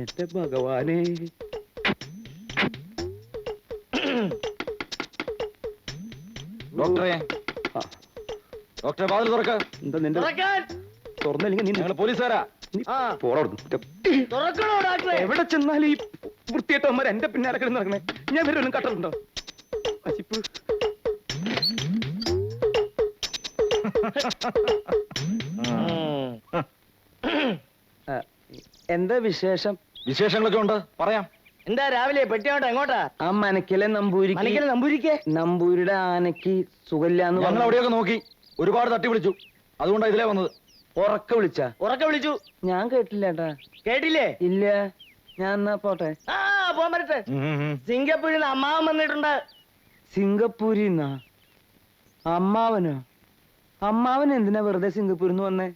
എന്റെ ഭഗവാനെ. ഡോക്ടറെ, ഡോക്ടറെ വാതിൽ തുറക്ക. എന്താ നിന്റെ തുറന്നില്ലെങ്കിൽ നീ ഞങ്ങള് പോലീസുകാരാ. എവിടെ ചെന്നാലും ഈ വൃത്തിയായിട്ടവന്മാർ എന്റെ പിന്നാലെ കിടന്ന് നടക്കണേ. ഞാൻ വരും കട്ടറുണ്ടോ? നശിപ്പ്. എന്താ വിശേഷം? വിശേഷങ്ങളൊക്കെ ഉണ്ട്, പറയാം. എന്താ രാവിലെ പെട്ടിയോട്ടെ എങ്ങോട്ടാ? ആ മനക്കിലെ നമ്പൂരിക്ക് നമ്പൂരിയുടെ ആനക്ക് സുഖമില്ലാന്ന് ഞങ്ങൾ അവിടെയൊക്കെ നോക്കി, ഒരുപാട് തട്ടി വിളിച്ചു. അതുകൊണ്ടാ ഇതിലേ വന്നത്. ഉറക്കെ വിളിച്ചു. ഞാൻ കേട്ടില്ലേട്ടാ. കേട്ടില്ലേ? ഇല്ല. ഞാൻ എന്നാ പോട്ടെ. ആ പോകാൻ പറ്റട്ടെ. സിംഗപ്പൂരിൽ നിന്ന് അമ്മാവൻ വന്നിട്ടുണ്ട്. സിംഗപ്പൂരിന്നാ? അമ്മാവനോ? അമ്മാവൻ എന്തിനാ വെറുതെ സിംഗപ്പൂരിൽ നിന്ന് വന്നേ?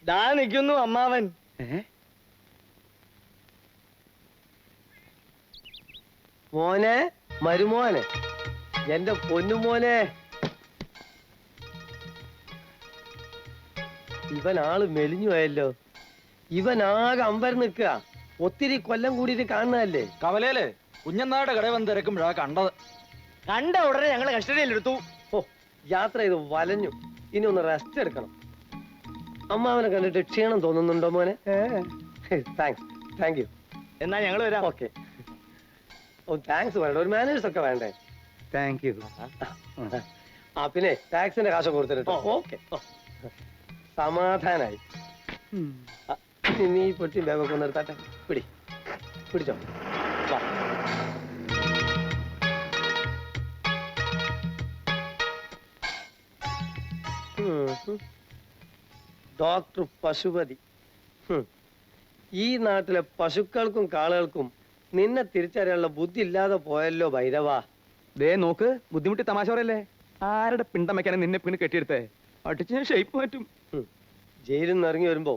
ദാ നിൽക്കുന്നു അമ്മാവൻ. മോനെ, മരുമോനെ, എന്റെ പൊന്നുമോനെ. ഇവൻ ആള് മെലിഞ്ഞു പോയല്ലോ. ഇവനാകെ അമ്പരം നിൽക്കുക. ഒത്തിരി കൊല്ലം കൂടിയിട്ട് കാണുന്നതല്ലേ. കവലയില് കുഞ്ഞന്നായുടെ കടയിൽ വന്ന് തിരക്കുമ്പോഴാ കണ്ടത്. കണ്ട ഉടനെ ഞങ്ങള് കസ്റ്റഡിയിലെടുത്തു. ഓ, യാത്ര ചെയ്ത് വലഞ്ഞു. ഇനി ഒന്ന് റെസ്റ്റ് എടുക്കണം. അമ്മാവനെ കണ്ടിട്ട് ക്ഷീണം തോന്നുന്നുണ്ടോ മോനെ? Thank you. എന്നാ ഞങ്ങൾ വരാം. ഓക്കെ. ഓ, താങ്ക്സ് വേണ്ട, ഒരു മാനേഴ്സ് ഒക്കെ വേണ്ടേ? Thank you. ആ പിന്നെ ടാക്സിന്റെ കാശ് കൊടുത്തിട്ടോ. ഓക്കെ, സമാധാനായി. നീ പൊട്ടി ബാഗൊക്കെ ഒന്ന് എടുത്താട്ടെ. പിടിച്ചോ. വാ. ഡോക്ടർ പശുപതി. ഈ നാട്ടിലെ പശുക്കൾക്കും കാളുകൾക്കും നിന്നെ തിരിച്ചറിയാനുള്ള ബുദ്ധി ഇല്ലാതെ പോയല്ലോ ഭൈരവാ. ദേ നോക്ക്, ബുദ്ധിമുട്ടി തമാശ പറയല്ലേ. ആരുടെ പിണ്ടം വെക്കാനെ നിന്നെ പിന്നെ കെട്ടിയെടുത്തേ? അടിച്ച് ഞാൻ ഷേപ്പ് മാറ്റും. ജയിലിൽ നിന്ന് ഇറങ്ങി വരുമ്പോ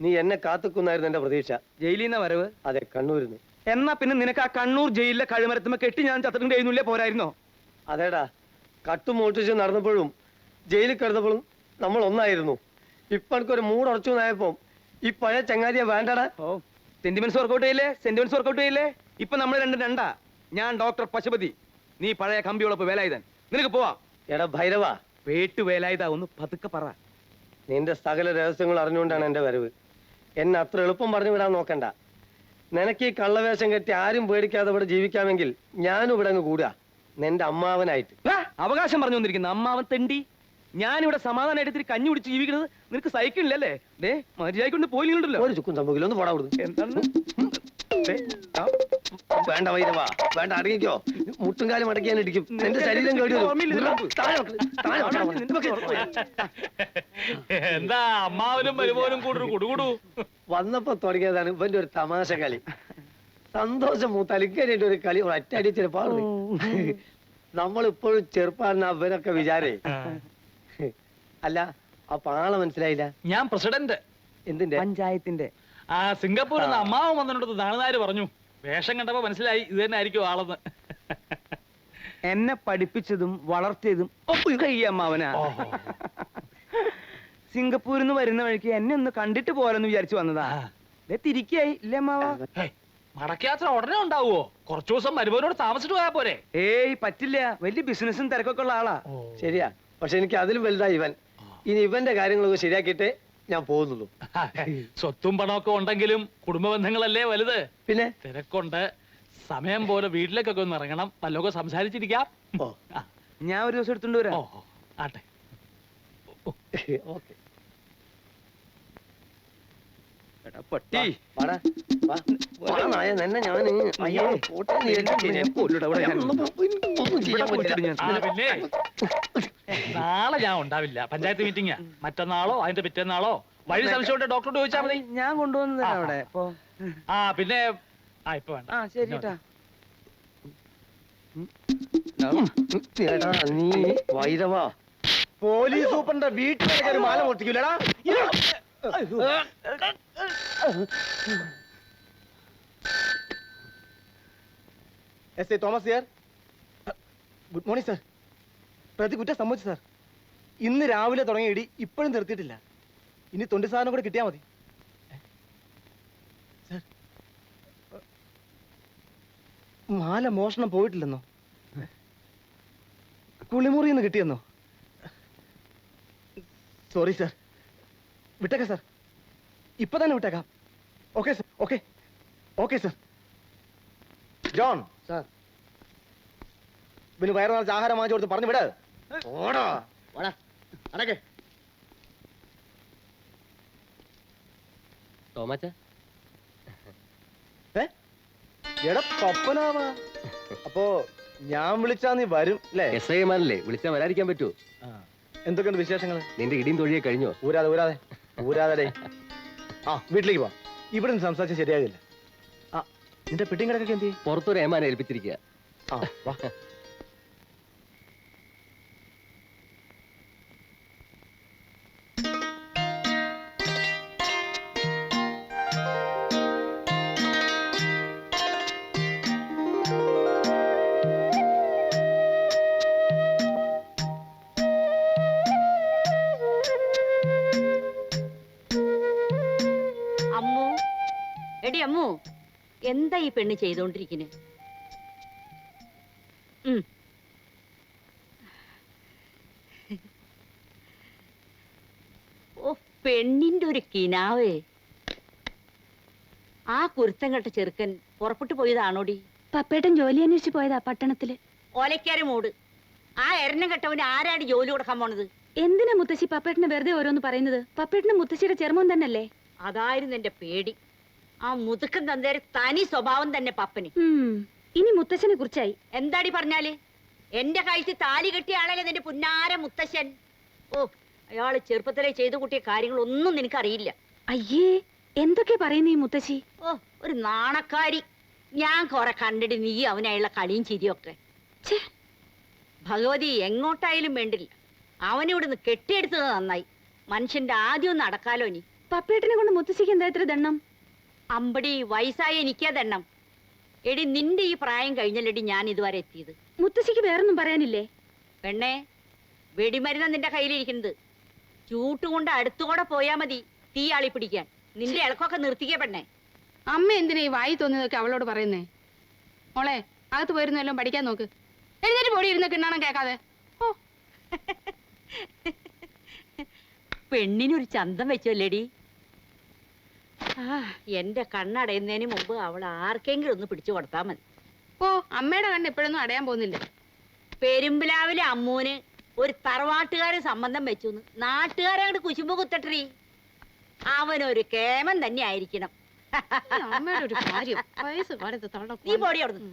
നീ എന്നെ കാത്തുക്കുന്നായിരുന്നു എന്റെ പ്രതീക്ഷ. ജയിലിൽ നിന്ന വരവ്? അതെ, കണ്ണൂരിന്ന്. എന്നാ പിന്നെ നിനക്ക് ആ കണ്ണൂർ ജയിലിലെ കഴുമരത്തുമ്പോ കെട്ടി ഞാൻ ചത്തിട്ടുണ്ട് എഴുന്നില്ലേ പോരായിരുന്നോ? അതേടാ, കട്ടുമോട്ടിച്ച് നടന്നപ്പോഴും ജയിലിൽ കിടന്നപ്പോഴും നമ്മൾ ഒന്നായിരുന്നു. ഇപ്പൊ എനിക്കൊരു മൂടുറച്ചു നായപ്പോ ഈ പഴയ ചങ്ങാതിയെ വേണ്ടടാ. ഓ, സെന്റിമെന്റ്സ് വർക്കൗട്ട് ചെയ്യില്ലേ? ഇപ്പൊ നമ്മൾ രണ്ടാ. ഞാൻ ഡോക്ടർ പശുപതി, നീ പഴയ കമ്പിയോളപ്പ് വേലായുധൻ. നിനക്ക് പോവാ. എടാ ഭൈരവ, പേട്ടു വേലായുധ, ഒന്ന് പതുക്കെ പറ. നിന്റെ സകല രഹസ്യങ്ങൾ അറിഞ്ഞുകൊണ്ടാണ് എന്റെ വരവ്. എന്നെ അത്ര എളുപ്പം പറഞ്ഞു വിടാൻ നോക്കണ്ട. നിനക്ക് ഈ കള്ളവേഷം കെട്ടി ആരും പേടിക്കാതെ ഇവിടെ ജീവിക്കാമെങ്കിൽ ഞാനും ഇവിടെ അങ്ങ് കൂടുക, നിന്റെ അമ്മാവനായിട്ട്. അവകാശം പറഞ്ഞു വന്നിരിക്കുന്ന അമ്മാവൻ തെണ്ടി. ഞാനിവിടെ സമാധാനമായിട്ട് ഇത്തിരി കഞ്ഞി കുടിച്ച് ജീവിക്കുന്നത് നിനക്ക് സഹിക്കണില്ലല്ലേ? മര്യാദ പോയില്ലല്ലോ. ഒരു ചുക്കും സംഭവിക്കില്ല, ഒന്ന് പോടാ കൊടുത്തു. എന്താണ്? വേണ്ട ഭൈരവ, വേണ്ട, അടങ്ങിക്കോ. മുട്ടുംകാലം അടക്കി ഞാൻ ഇടിക്കും. നിന്റെ ശരീരം കേടി എന്താ അമ്മാവനും മരുമോനും കൂടുകൂടൂ. വന്നപ്പോ തുടങ്ങിയതാണ് ഇവന്റെ ഒരു തമാശ കളി. സന്തോഷം തലിക്കാനായിട്ട് ഒരു കളി ഒറ്റടി ചിലപ്പോൾ. നമ്മളിപ്പോഴും ചെറുപ്പാണ് അവരൊക്കെ വിചാരേ. അല്ല, അപ്പൊ ആളെ മനസ്സിലായില്ല. ഞാൻ പ്രസിഡന്റ്. എന്തിന്റെ? പഞ്ചായത്തിന്റെ. ആ സിംഗപ്പൂരിൽ നിന്ന് അമ്മാവൻ വന്നിട്ട് നാളുനാര് പറഞ്ഞു. വേഷം കണ്ടപ്പോ മനസ്സിലായി ഇത് തന്നെ ആയിരിക്കും ആളെന്ന്. എന്നെ പഠിപ്പിച്ചതും വളർത്തിയതും ഈ അമ്മാവനാ. സിംഗപ്പൂരിൽ നിന്ന് വരുന്ന വഴിക്ക് എന്നെ ഒന്ന് കണ്ടിട്ട് പോലെന്ന് വിചാരിച്ചു വന്നതാ. തിരിക്കായി ഇല്ലേ അമ്മാവ? മടക്കയാത്ര ഉടനെ ഉണ്ടാവുമോ? കുറച്ചു ദിവസം മരുമോനോട് താമസിച്ചിട്ട് പോയാ പോരെ? ഏയ് പറ്റില്ല, വലിയ ബിസിനസ്സും തിരക്കൊക്കെ ഉള്ള ആളാ. ശരിയാ, പക്ഷെ എനിക്ക് അതിലും വലുതായി ഇവൻ. ഇനി ഇവന്റെ കാര്യങ്ങളൊക്കെ ശരിയാക്കിയിട്ടേ ഞാൻ പോകുന്നുള്ളൂ. സ്വത്തും പണമൊക്കെ ഉണ്ടെങ്കിലും കുടുംബ ബന്ധങ്ങളല്ലേ വലുത്. പിന്നെ തിരക്കുണ്ട്. സമയം പോലെ വീട്ടിലേക്കൊക്കെ ഒന്ന് ഇറങ്ങണം, വല്ലതൊക്കെ സംസാരിച്ചിരിക്കാം. ഞാൻ ഒരു ദിവസം എടുത്തോണ്ട് വരാം. ആട്ടെ. ഓക്കെ. പട്ടി പിന്നെ നാളെ ഞാൻ ഉണ്ടാവില്ല, പഞ്ചായത്ത് മീറ്റിംഗ്. മറ്റന്നാളോ അതിന്റെ പിറ്റേന്നാളോ വഴി സംശയമുണ്ട് ഡോക്ടറോട് ചോദിച്ചാൽ മതി. ഞാൻ കൊണ്ടുവന്നത് അവിടെ. പിന്നെ ഇപ്പൊ വേണ്ട. ശരി. നീ വൈരവാ, പോലീസ് സൂപ്പറിന്റെ വീട്ടിലേക്ക് ഒരു മാല പൊട്ടിക്കൂലടാ. S I Thomas here. Good morning sir. പ്രതി കുറ്റം സമ്മതിച്ചു സർ. ഇന്ന് രാവിലെ തുടങ്ങിയ ഇടി ഇപ്പോഴും നിർത്തിയിട്ടില്ല. ഇനി 20 സാധനം കൂടെ കിട്ടിയാ മതി. സർ, മാല മോഷണം പോയിട്ടില്ലെന്നോ? കുളിമുറിന്ന് കിട്ടിയെന്നോ? സോറി സർ, വിട്ടേക്കാം സർ, ഇപ്പൊ തന്നെ വിട്ടേക്കാം. Okay sir, okay okay sir. John sir. പിന്നെ വയറു നിറച്ച് ആഹാരം വാങ്ങിച്ചു കൊടുത്ത് പറഞ്ഞു വിട്. ഓടാ ഓടാ അടക്കേ. തോമാച്ച എടാ പപ്പനാവാ. അപ്പോ ഞാൻ വിളിച്ചാ നീ വരും അല്ലേ? എസ് ഐ മാനല്ലേ, വിളിച്ചാൽ വരാതിരിക്കാൻ പറ്റുമോ? എന്തൊക്കെയുണ്ട് വിശേഷങ്ങൾ? നിന്റെ ഇടിയും തൊഴിയെ കഴിഞ്ഞോ? ഊരാതെ ഊരാതെ ഊരാതെ. ആ വീട്ടിലേക്ക് പോ. ഇവിടെ നിന്ന് സംസാരിച്ച് ശരിയാകില്ല. ആ നിന്റെ പെട്ടിയും കിടക്കൊക്കെ എന്ത് ചെയ്യും? പുറത്തൊരു ഏമാനെ ഏൽപ്പിച്ചിരിക്കുക. ആ വാ. അമ്മു, എടി അമ്മു, എന്താ ഈ പെണ്ണ് ചെയ്തോണ്ടിരിക്കുന്നത്? ഓ, പെണ്ണിന്റെ ഒരു കിനാവേ. ആ കുരുത്തം കെട്ട ചെറുക്കൻ പുറപ്പെട്ടു പോയതാണോടി? പപ്പേട്ടൻ ജോലി അന്വേഷിച്ച് പോയതാ പട്ടണത്തില്. ഓലക്കാര മൂട്. ആ എരണം കെട്ടവന് ആരാടി ജോലി കൊടുക്കാൻ പോണത്? എന്തിനാ മുത്തശ്ശി പപ്പേട്ടന് വെറുതെ ഓരോന്ന് പറയുന്നത്? പപ്പേട്ടന് മുത്തശ്ശിയുടെ ചെറുമോൻ തന്നല്ലേ? അതായിരുന്നു എന്റെ പേടി. ആ മുതുക്കൻ തന്തേരെ തനി സ്വഭാവം തന്നെ പപ്പന്. ഇനി മുത്തശ്ശനെ കുറിച്ചായി. എന്താടി പറഞ്ഞാല്? എന്റെ കഴുത്തിൽ താലി കെട്ടിയ ആളല്ലേ നിന്റെ പുന്നാര മുത്തശ്ശൻ. ഓ, അയാള് ചെറുപ്പത്തിലെ ചെയ്തു കൂട്ടിയ കാര്യങ്ങളൊന്നും നിനക്കറിയില്ല. അയ്യേ, എന്തൊക്കെ പറയുന്നു ഈ മുത്തശ്ശി? ഓ, ഒരു നാണക്കാരി. ഞാൻ കുറെ കണ്ടിട്ട് നീ അവനായുള്ള കളിയും ചിരിയൊക്കെ. ഭഗവതി, എങ്ങോട്ടായാലും വേണ്ടില്ല, അവനിവിടുന്ന് കെട്ടിയെടുത്തത് നന്നായി. മനുഷ്യന്റെ ആദ്യം നടക്കാലോ നീ. പപ്പേട്ടനെ കൊണ്ട് മുത്തശ്ശിക്ക് എന്താ ഇത്ര ദണ്ണം? അമ്പടി, വയസ്സായ എനിക്കാ ദണ്ണം. എടി, നിന്റെ ഈ പ്രായം കഴിഞ്ഞല്ലടി ഞാൻ ഇതുവരെ എത്തിയത്. മുത്തശ്ശിക്ക് വേറൊന്നും പറയാനില്ലേ? പെണ്ണേ, വെടിമരുന്ന നിന്റെ കയ്യിലിരിക്കുന്നത്. ചൂട്ടുകൊണ്ട് അടുത്തുകൂടെ പോയാ മതി തീ ആളി പിടിക്കാൻ. നിന്റെ ഇളക്കൊക്കെ നിർത്തിക്കേ പെണ്ണേ. അമ്മ എന്തിനാ ഈ വായി തോന്നിയതൊക്കെ അവളോട് പറയുന്നേ? മോളെ, അകത്ത് പോയിരുന്നു എല്ലാം പഠിക്കാൻ നോക്ക്. എഴുന്നേറ്റ് പൊടി ഇരുന്ന് കിണ്ണണം കേൾക്കാതെ. ഓ, പെണ്ണിനൊരു ചന്തം വെച്ചല്ലേടി. ആ, എന്റെ കണ്ണടയുന്നതിന് മുമ്പ് അവൾ ആർക്കെങ്കിലും ഒന്ന് പിടിച്ചു കൊടുത്താൽ മതി. ഓ, അമ്മയുടെ കണ്ണ് എപ്പോഴൊന്നും അടയാൻ പോകുന്നില്ല. പെരുമ്പിലാവിലെ അമ്മൂന് ഒരു തറവാട്ടുകാരൻ സംബന്ധം വെച്ചു. നാട്ടുകാരങ്ങോട്ട് കുശുമ്പ് കുത്തട്ടീ. അവനൊരു കേമൻ തന്നെ ആയിരിക്കണം. ഈ അമ്മയുടെ ഒരു കാര്യം, വയസ്സ് കാലത്ത് നീ പൊടി അവിടുന്ന്.